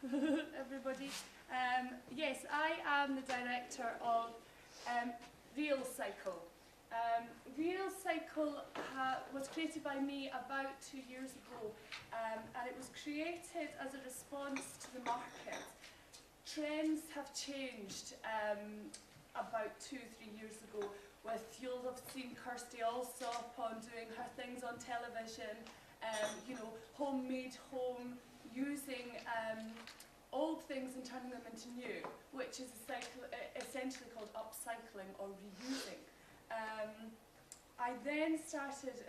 everybody. Yes, I am the director of Realcycle. Realcycle was created by me about 2 years ago, and it was created as a response to the market. Trends have changed about 2-3 years ago. You'll have seen Kirsty Allsop on doing her things on television, you know, homemade home, using old things and turning them into new, which is essentially called upcycling or reusing. I then started,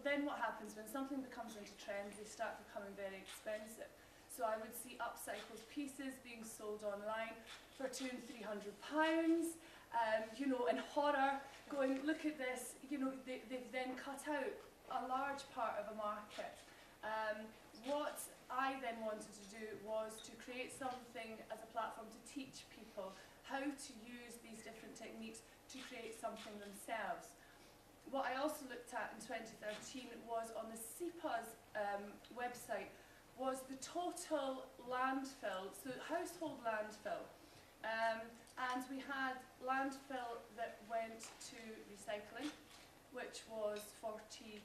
then what happens when something becomes into trend, they start becoming very expensive. So I would see upcycled pieces being sold online for £200 and £300, you know, in horror, going, look at this, you know, they've then cut out a large part of a market. What I then wanted to do was to create something as a platform to teach people how to use these different techniques to create something themselves. What I also looked at in 2013 was on the SEPA's website was the total landfill, so household landfill. And we had landfill that went to recycling, which was 42.3%.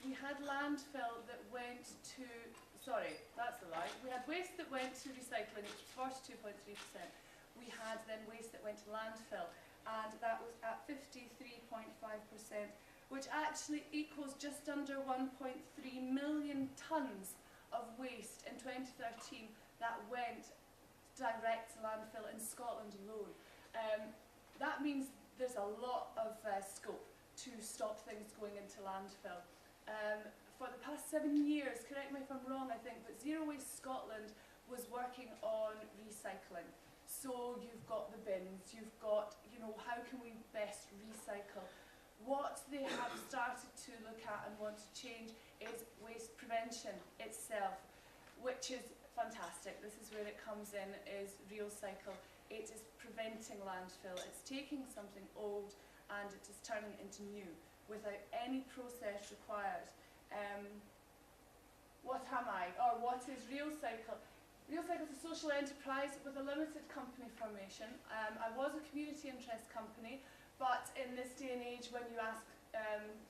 We had landfill that went to, sorry, that's a lie. We had waste that went to recycling, which was 42.3%. We had then waste that went to landfill, and that was at 53.5%, which actually equals just under 1.3 million tonnes of waste in 2013 that went direct to landfill in Scotland alone. That means there's a lot of scope to stop things going into landfill. For the past 7 years, correct me if I'm wrong, I think, but Zero Waste Scotland was working on recycling. So you've got the bins, you've got, you know, how can we best recycle? What they have started to look at and want to change is waste prevention itself, which is fantastic. This is where it comes in, is Realcycle. It is preventing landfill. It's taking something old and it is turning it into new without any process required. What am I, or what is Realcycle? Realcycle is a social enterprise with a limited company formation. I was a community interest company, but in this day and age, when you ask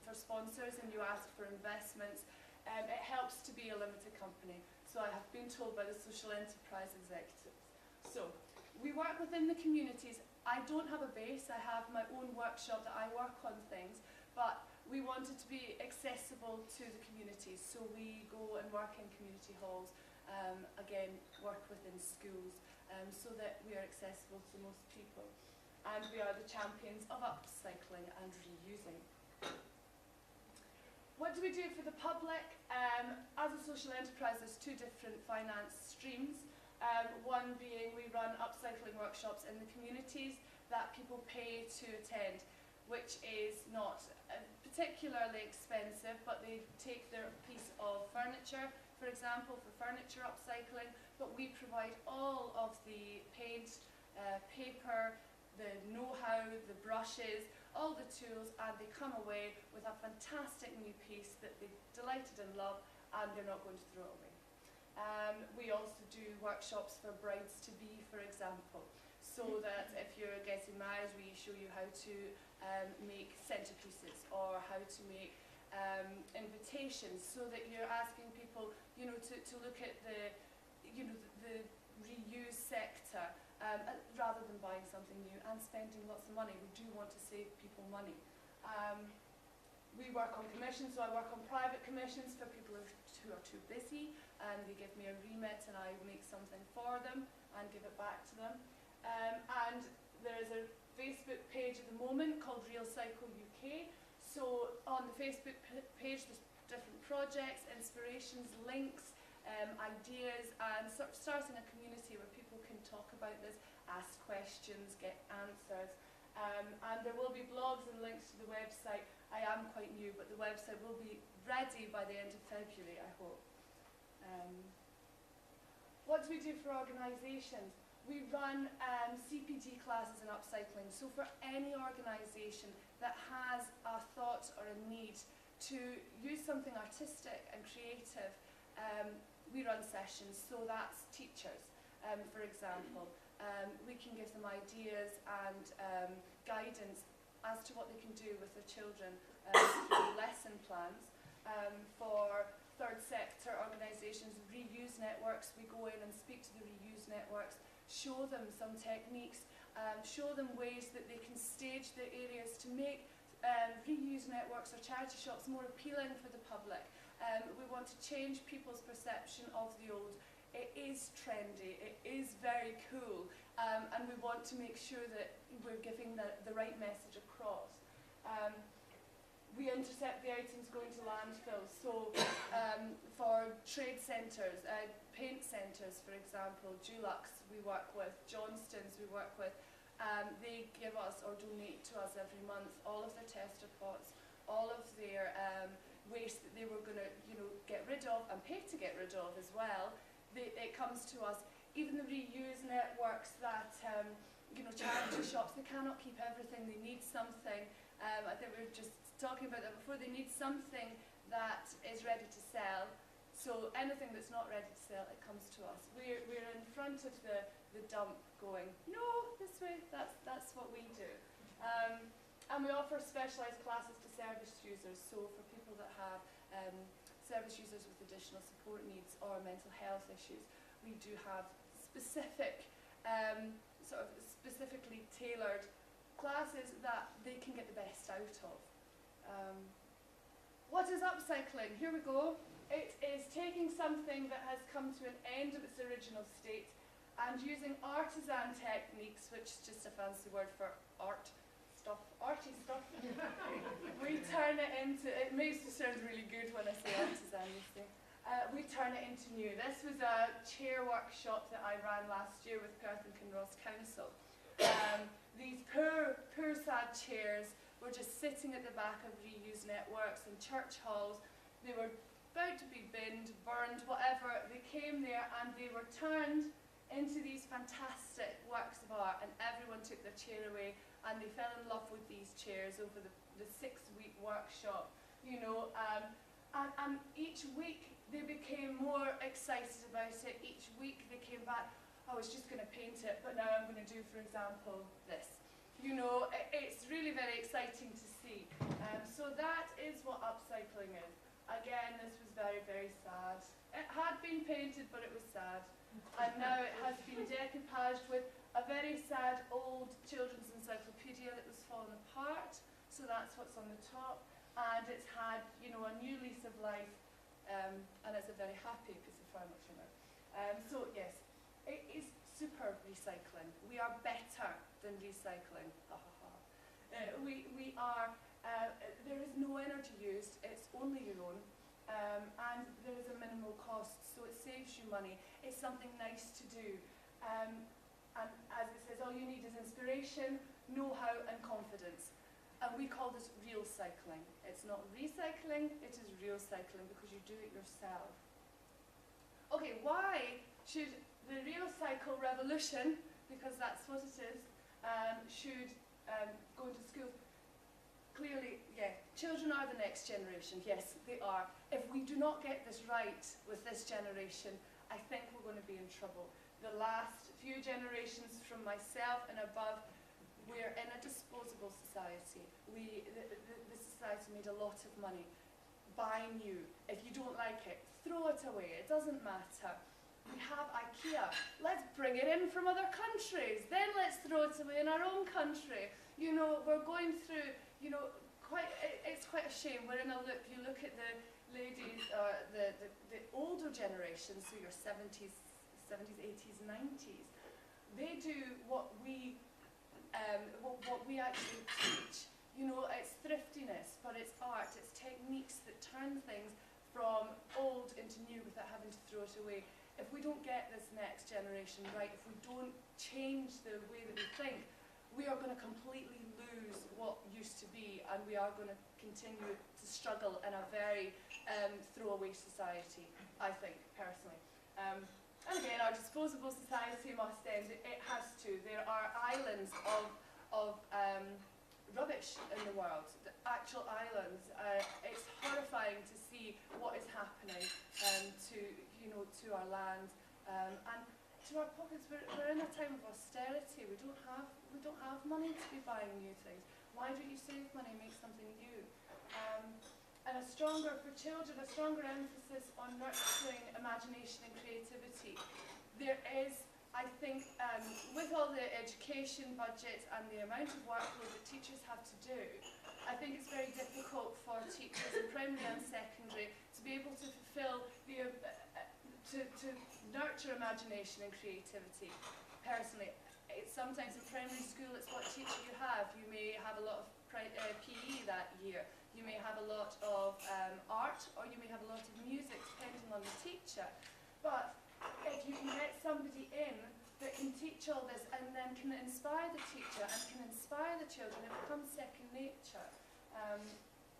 for sponsors and you ask for investments, it helps to be a limited company. So I have been told by the social enterprise executives. So we work within the communities. I don't have a base. I have my own workshop that I work on things, but we want it to be accessible to the communities. So we go and work in community halls, again, work within schools, so that we are accessible to most people. And we are the champions of upcycling and reusing. What do we do for the public? As a social enterprise, there's 2 different finance streams. One being we run upcycling workshops in the communities that people pay to attend, which is not particularly expensive, but they take their piece of furniture, for example, for furniture upcycling, but we provide all of the paint, paper, the know-how, the brushes, all the tools, and they come away with a fantastic new piece that they're delighted and love, and they're not going to throw it away. We also do workshops for brides-to-be, for example, so that if you're getting married, we show you how to make centerpieces or how to make invitations, so that you're asking people, you know, to look at the, you know, the reuse sector. Rather than buying something new and spending lots of money. We do want to save people money. We work on commissions, so I work on private commissions for people who are too busy, and they give me a remit and I make something for them and give it back to them. And there is a Facebook page at the moment called Realcycle UK. So on the Facebook page there's different projects, inspirations, links, ideas, and starting a community where people can talk about this, ask questions, get answers. And there will be blogs and links to the website. I am quite new, but the website will be ready by the end of February, I hope. What do we do for organisations? We run CPD classes in upcycling. So for any organisation that has a thought or a need to use something artistic and creative, we run sessions, so that's teachers, for example. We can give them ideas and guidance as to what they can do with their children through lesson plans. For third sector organisations, reuse networks, we go in and speak to the reuse networks, show them some techniques, show them ways that they can stage their areas to make reuse networks or charity shops more appealing for the public. We want to change people's perception of the old. It is trendy, it is very cool, and we want to make sure that we're giving the right message across. We intercept the items going to landfill, so for trade centres, paint centres for example, Dulux we work with, Johnston's we work with, they give us or donate to us every month all of their tester pots, all of their waste that they were going to get rid of and pay to get rid of as well. It comes to us. Even the reuse networks that charity shops, they cannot keep everything, they need something. I think we were just talking about that before, they need something that is ready to sell. So anything that's not ready to sell, it comes to us. We're in front of the dump going, no, this way, that's what we do. And we offer specialised classes to service users, so for people that have service users with additional support needs or mental health issues, we do have specific, specifically tailored classes that they can get the best out of. What is upcycling? Here we go. It is taking something that has come to an end of its original state and using artisan techniques, which is just a fancy word for art stuff, arty stuff. We turn it into, it makes it sound really good when I say artisan, you see. We turn it into new. This was a chair workshop that I ran last year with Perth and Kinross Council. These poor sad chairs were just sitting at the back of reuse networks and church halls. They were about to be binned, burned, whatever. They came there and they were turned into these fantastic works of art, and everyone took their chair away and they fell in love with these chairs over the 6-week workshop, and each week they became more excited about it. Each week they came back, I was just going to paint it, but now I'm going to do, for example, this. It's really very exciting to see. So that is what upcycling is. Again, this was very, very sad. It had been painted, but it was sad. And now it has been decoupaged with a very sad old children's encyclopedia that was fallen apart. So that's what's on the top. And it's had, a new lease of life. And it's a very happy piece of furniture now. So yes, it is super recycling. We are better than recycling. Ha ha ha. We are, there is no energy used, it's only your own. And there is a minimal cost, so it saves you money. It's something nice to do. And as it says, all you need is inspiration, know-how and confidence. And we call this Realcycling. It's not recycling, it is Realcycling because you do it yourself. Okay, why should the Realcycle revolution, because that's what it is, should go into schools? Clearly, yeah, children are the next generation. Yes, they are. If we do not get this right with this generation, I think we're going to be in trouble. The last few generations from myself and above, we're in a disposable society. The society made a lot of money. Buy new. If you don't like it, throw it away. It doesn't matter. We have IKEA. Let's bring it in from other countries. Then let's throw it away in our own country. We're going through, it's quite a shame. We're in a loop. You look at the ladies, the older generation, so your 70s, 80s, 90s. They do what we actually teach. It's thriftiness, but it's art. It's techniques that turn things from old into new without having to throw it away. If we don't get this next generation right, if we don't change the way that we think, we are going to completely lose what used to be, and we are going to continue to struggle in a very throwaway society, I think, personally. And again, our disposable society must end. It has to. There are islands of rubbish in the world, the actual islands. It's horrifying to see what is happening to to our pockets. We're in a time of austerity. We don't have money to be buying new things. Why don't you save money and make something new? And for children, a stronger emphasis on nurturing imagination and creativity. There is, I think, with all the education budget and the amount of workload that teachers have to do, I think it's very difficult for teachers in primary and secondary to be able to fulfil to nurture imagination and creativity. Personally, sometimes in primary school it's what teacher you have. You may have a lot of PE that year. You may have a lot of art, or you may have a lot of music, depending on the teacher. But if you can get somebody in that can teach all this and then can inspire the teacher and can inspire the children, it becomes second nature.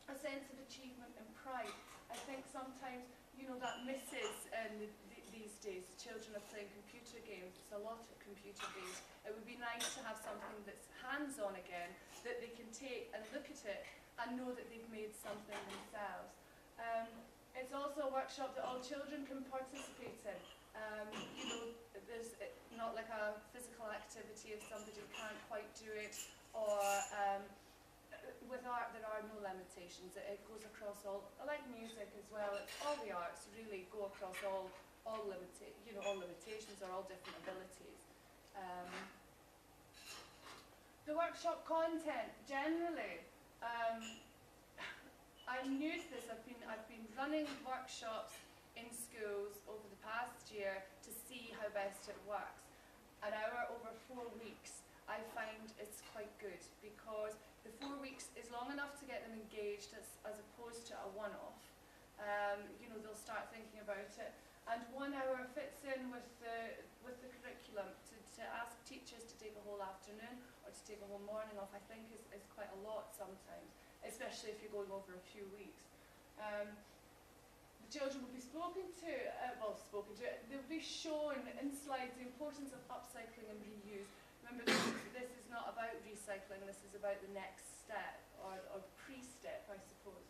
A sense of achievement and pride. I think sometimes, that misses these days. Children are playing computer games. It's a lot of computer games. It would be nice to have something that's hands-on again, that they can take and look at it and know that they've made something themselves. It's also a workshop that all children can participate in. There's not like a physical activity if somebody can't quite do it, or with art there are no limitations. It goes across all, like music as well. All the arts really go across all limitations or all different abilities. The workshop content generally. I'm new to this. I've been running workshops in schools over the past year to see how best it works. An hour over 4 weeks, I find it's quite good, because the 4 weeks is long enough to get them engaged as opposed to a one-off. They'll start thinking about it, and 1 hour fits in with the curriculum. To ask teachers to take a whole afternoon or to take a whole morning off, I think is quite a lot sometimes, especially if you're going over a few weeks. The children will be spoken to, they'll be shown in slides the importance of upcycling and reuse. Remember, this is not about recycling, this is about the next step, or pre-step, I suppose.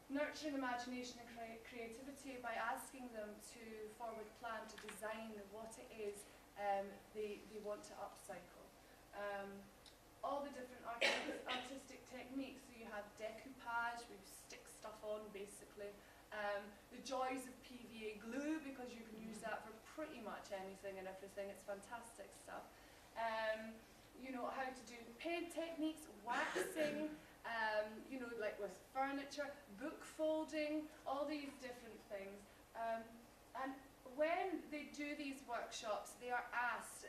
Nurturing imagination and creativity by asking them to forward plan, to design what it is they want to upcycle. All the different artistic techniques. So you have decoupage, we stick stuff on basically. The joys of PVA glue, because you can use that for pretty much anything and everything. It's fantastic stuff. How to do paint techniques, waxing, like with furniture, book folding, all these different things. And when they do these workshops, they are asked,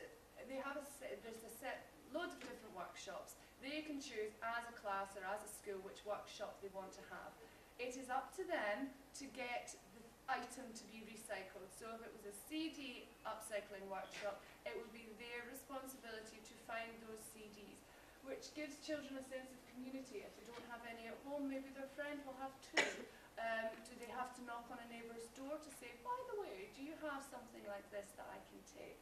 there's a set load of different workshops. They can choose as a class or as a school which workshop they want to have. It is up to them to get the item to be recycled. So if it was a CD upcycling workshop, it would be their responsibility to find those CDs, which gives children a sense of community. If they don't have any at home, maybe their friend will have two. Do they have to knock on a neighbour's door to say, by the way, do you have something like this that I can take?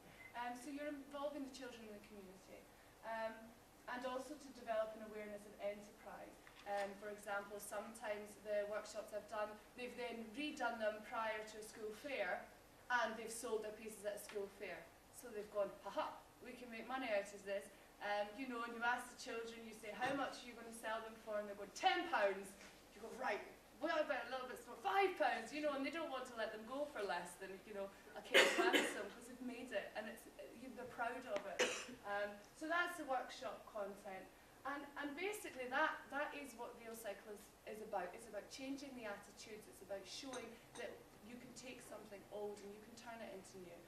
So you're involving the children in the community. And also to develop an awareness of enterprise. For example, sometimes the workshops I've done, they've then redone them prior to a school fair, and they've sold their pieces at a school fair. So they've gone, haha, we can make money out of this. And you ask the children, you say, how much are you going to sell them for? And they're going, £10. You go, right, what about a little bit more, £5? And they don't want to let them go for less than, a cake ransom, because they've made it, and they're proud of it. So that's the workshop content. And basically that is what Realcycle is about. It's about changing the attitudes. It's about showing that you can take something old and you can turn it into new.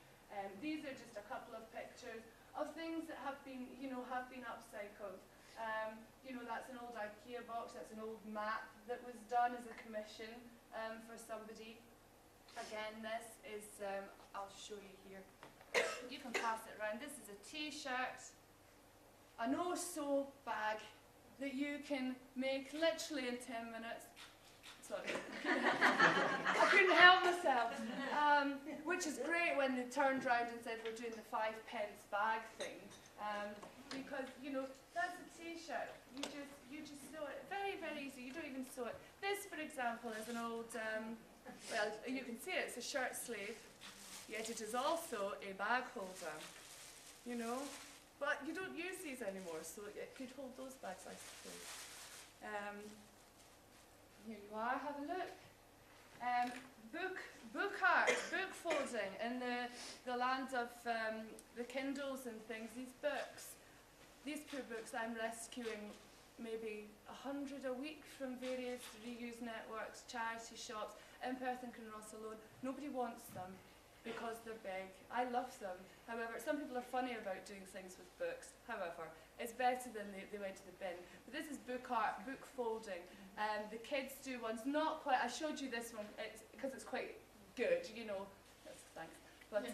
These are just a couple of pictures of things that have been upcycled. That's an old IKEA box. That's an old map that was done as a commission for somebody. Again, this is, I'll show you here. You can pass it around. This is a T-shirt, an oh-so bag that you can make literally in 10 minutes. Sorry. I couldn't help myself. Which is great when they turned around and said we're doing the 5 pence bag thing. Because, that's a T-shirt. You just sew it. Very, very easy. You don't even sew it. This, for example, is an old, well, you can see it. It's a shirt sleeve. yet it is also a bag holder, you know. But you don't use these anymore, so it could hold those bags, I suppose. Here you are, have a look. Book art, book folding in the land of the Kindles and things. These poor books, I'm rescuing maybe 100 a week from various reuse networks, charity shops, in Perth and Kinross alone. Nobody wants them because they're big. I love them. However, some people are funny about doing things with books. However, it's better than they went to the bin. But this is book art, book folding. The kids do ones, not quite, I showed you this one because it's quite good, you know. Thanks. But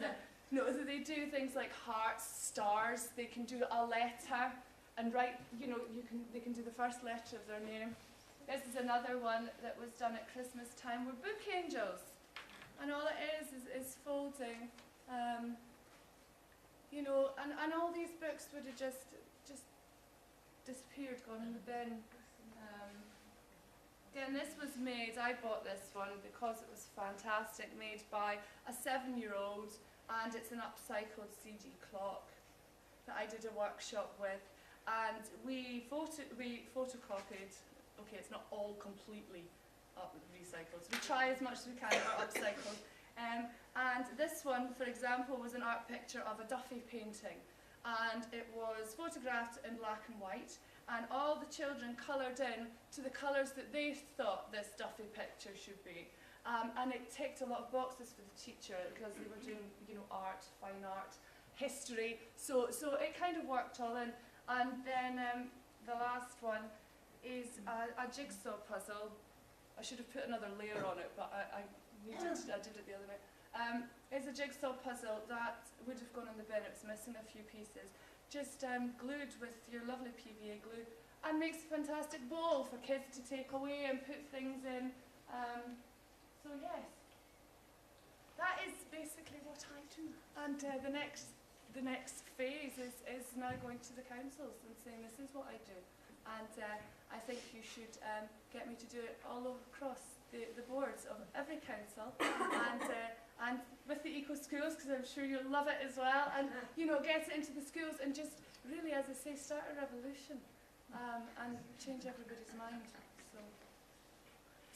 no, so they do things like hearts, stars. They can do a letter and write, you know, they can do the first letter of their name. This is another one that was done at Christmas time. We're book angels. And all it is folding. You know, and all these books would have just disappeared, gone in the bin. Again, this was made, I bought this one because it was fantastic, made by a 7-year-old, and it's an upcycled CD clock that I did a workshop with. And we photocopied, okay, it's not all completely recycled, so we try as much as we can for upcycled. And this one, for example, was an art picture of a Duffy painting, and it was photographed in black and white, and all the children coloured in to the colours that they thought this Duffy picture should be. And it ticked a lot of boxes for the teacher because they were doing, you know, art, fine art, history, so it kind of worked all in. And then the last one is a jigsaw puzzle. I should have put another layer on it, but I did it the other night. It's a jigsaw puzzle that would have gone in the bin. It was missing a few pieces. Just glued with your lovely PVA glue, and makes a fantastic bowl for kids to take away and put things in. So yes, that is basically what I do. And the next phase is now going to the councils and saying this is what I do. And I think you should get me to do it all across the boards of every council, and with the eco schools, because I'm sure you'll love it as well, and you know, get it into the schools and just really, as I say, start a revolution and change everybody's mind.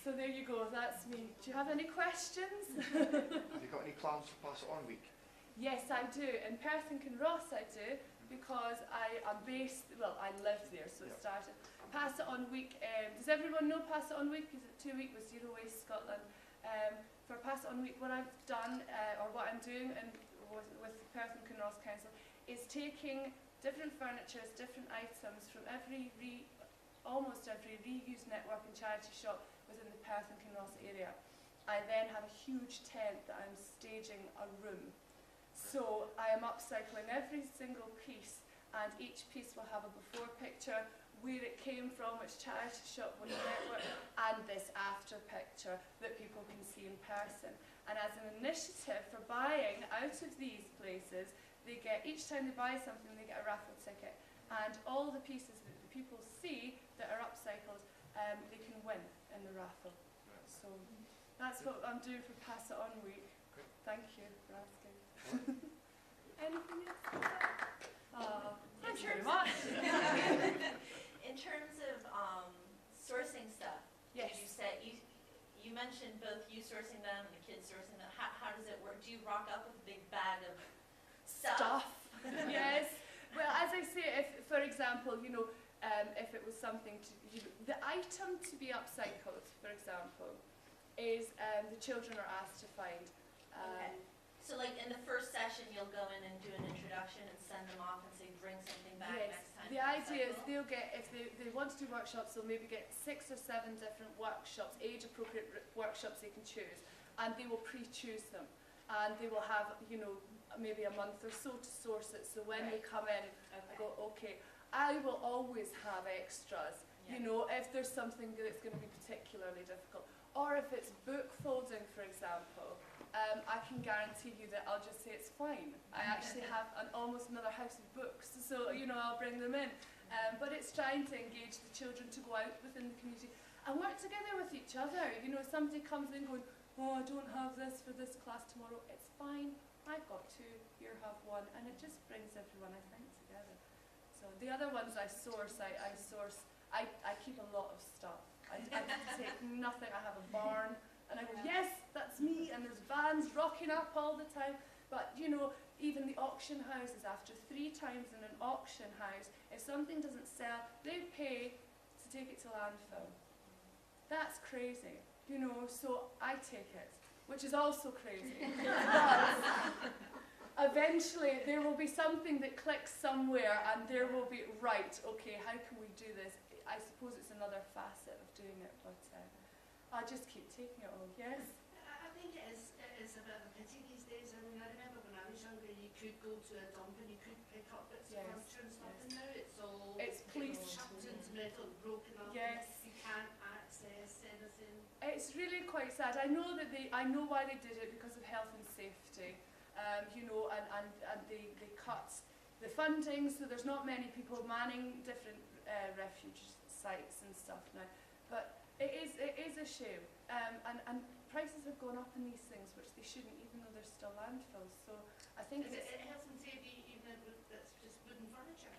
So there you go, that's me. Do you have any questions? Have you got any plans for Pass It On Week? Yes, I do. In Perth and Kinross I do, because I'm based, well, I lived there, so it started. Pass It On Week, does everyone know Pass It On Week? Is it 2 week with Zero Waste Scotland? For Pass It On Week, what I've done, or what I'm doing with Perth and Kinross Council, is taking different furnitures, different items from almost every reuse network and charity shop within the Perth and Kinross area. I then have a huge tent that I'm staging a room. So I am upcycling every single piece, and each piece will have a before picture, where it came from, which charity shop, which network, and this after picture that people can see in person. And as an initiative for buying out of these places, they get, each time they buy something, they get a raffle ticket. And all the pieces that the people see that are upcycled, they can win in the raffle. So that's what I'm doing for Pass It On Week. Thank you for asking. Anything else? Thank you very much. In terms of sourcing stuff, yes. You mentioned both you sourcing them and the kids sourcing them. How does it work? Do you rock up with a big bag of stuff? Yes. Well, as I say, if, for example, you know, if it was something the item to be upcycled, for example, is the children are asked to find. Okay. So like in the first session, you'll go in and do an introduction and send them off and say, bring something back next time. The idea is they'll get, if they want to do workshops, they'll maybe get 6 or 7 different workshops, age-appropriate workshops they can choose, and they will pre-choose them. And they will have, you know, maybe a month or so to source it, so when they come in, I go, okay, I will always have extras, you know, if there's something that's going to be particularly difficult. Or if it's book folding, for example, I can guarantee you that I'll just say it's fine. I actually have almost another house of books, so you know, I'll bring them in. But it's trying to engage the children to go out within the community and work together with each other. You know, if somebody comes in going, oh, I don't have this for this class tomorrow. It's fine. I've got two. Here, have one, and it just brings everyone, I think, together. So the other ones I keep a lot of stuff. I take nothing. I have a barn, and I go, yes, that's me. And there's vans rocking up all the time. But you know, even the auction houses, after 3 times in an auction house, if something doesn't sell, they pay to take it to landfill. That's crazy, you know. So I take it, which is also crazy. But eventually, there will be something that clicks somewhere, and there will be, right, okay, how can we do this? I suppose it's another facet of doing it, but I just keep taking it all, yes? I think it is a bit of a pity these days. I mean, I remember when I was younger, you could go to a dump and you could pick up bits of furniture and stuff, and now it's all chucked into metal, broken up. Yes. You can't access anything. It's really quite sad. I know why they did it, because of health and safety. You know, and they cut the funding, so there's not many people manning different refuge sites and stuff now. But it is a shame. And prices have gone up in these things, which they shouldn't, even though they're still landfills. So I think is it health and safety, even if it's just wooden furniture?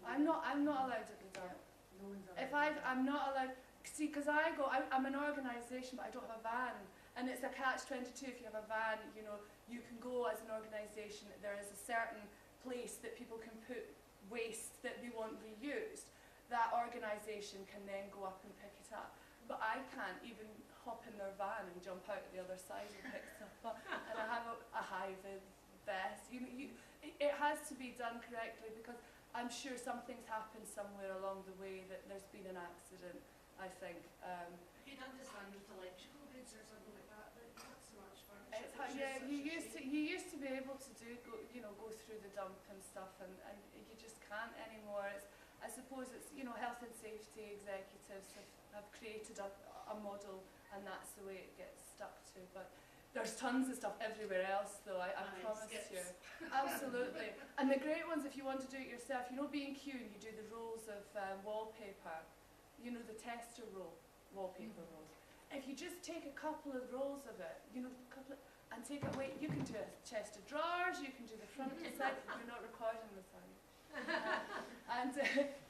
I'm not allowed at the dump. No one's I'm not allowed. See, because I'm an organisation, but I don't have a van. And it's a catch-22. If you have a van, you know, you can go as an organisation. There is a certain place that people can put waste that they want reused. That organisation can then go up and pick it up. But I can't even hop in their van and jump out the other side and pick stuff up. And I have a high-vis vest. It has to be done correctly, because I'm sure something's happened somewhere along the way that there's been an accident, I think. You'd understand with electrical goods or something like that, but not so much furniture. You used to be able to go through the dump and stuff, and you just can't anymore. I suppose it's, you know, health and safety executives have created a model, and that's the way it gets stuck to. But there's tons of stuff everywhere else, though, I promise you. Absolutely. And the great ones, if you want to do it yourself, you know, B&Q, and you do the rolls of wallpaper, you know, the tester roll, wallpaper rolls. If you just take a couple of rolls of it, you know, and take it away, you can do a chest of drawers, you can do the front and side. You're not recording this, are you?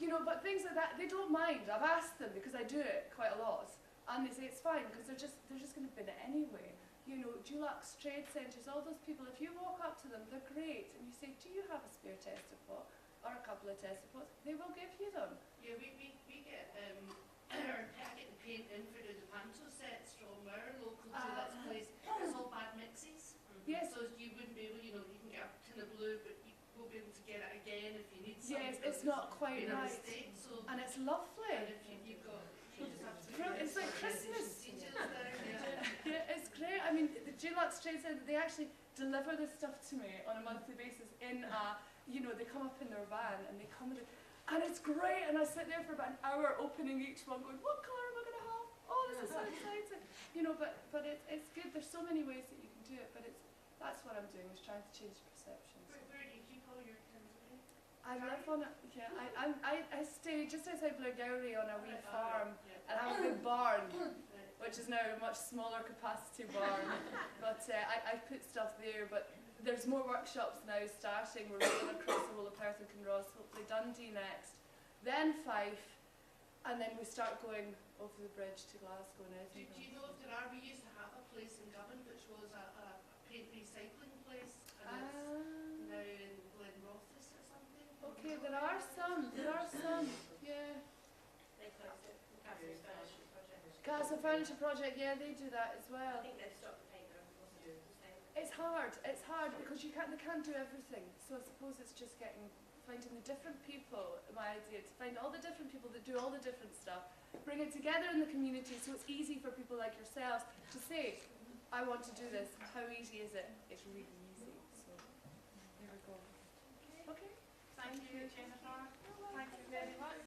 You know, but things like that, they don't mind. I've asked them, because I do it quite a lot, and they say it's fine, because they're just going to bin it anyway. You know, Dulux trade centres, all those people, if you walk up to them, they're great, and you say, do you have a spare tester pot or a couple of tester pots? They will give you them. Yeah, we get our packet and paint in for the panto sets from our local Dulux place. It's all bad mixes. Yes. So you wouldn't be able, you know, you can get a tin of blue, but you won't be able to get it again if you need something. Yes, it's not quite been a right. mistake, so And it's lovely. and if you've got, you just have to It's like Christmas. Details down, Yeah, it's great. I mean, the Dulux Trade Centre, they actually deliver this stuff to me on a monthly basis in you know, they come up in their van and they come with it. And it's great, and I sit there for about an hour opening each one going, what colour am I going to have? Oh, this is so exciting. You know, but it's good. There's so many ways that you can do it, but that's what I'm doing, is trying to change perceptions. Where do you keep all your tins away? I live on a, yeah, I stay just outside Blairgowrie on a wee farm, and I have a big barn, which is now a much smaller capacity barn. But I put stuff there, but there's more workshops now starting. We're rolling across the whole of Perth and Kinross, hopefully Dundee next, then Fife, and then we start going over the bridge to Glasgow and Do Edinburgh. you know if there are? We used to have a place in Govan which was a paint recycling place, and it's now in Glenrothes or something. Okay, there are some, yeah. They closed it, the Castle's Furniture Project. Castle Furniture Project, yeah, they do that as I well. think they've stopped the paper, wasn't it? It's hard because they can't do everything. So I suppose it's just finding the different people. My idea to find all the different people that do all the different stuff, bring it together in the community, so it's easy for people like yourselves to say, I want to do this. How easy is it? It's really easy. So there we go. Okay. Thank you, Jennifer. Thank you very much.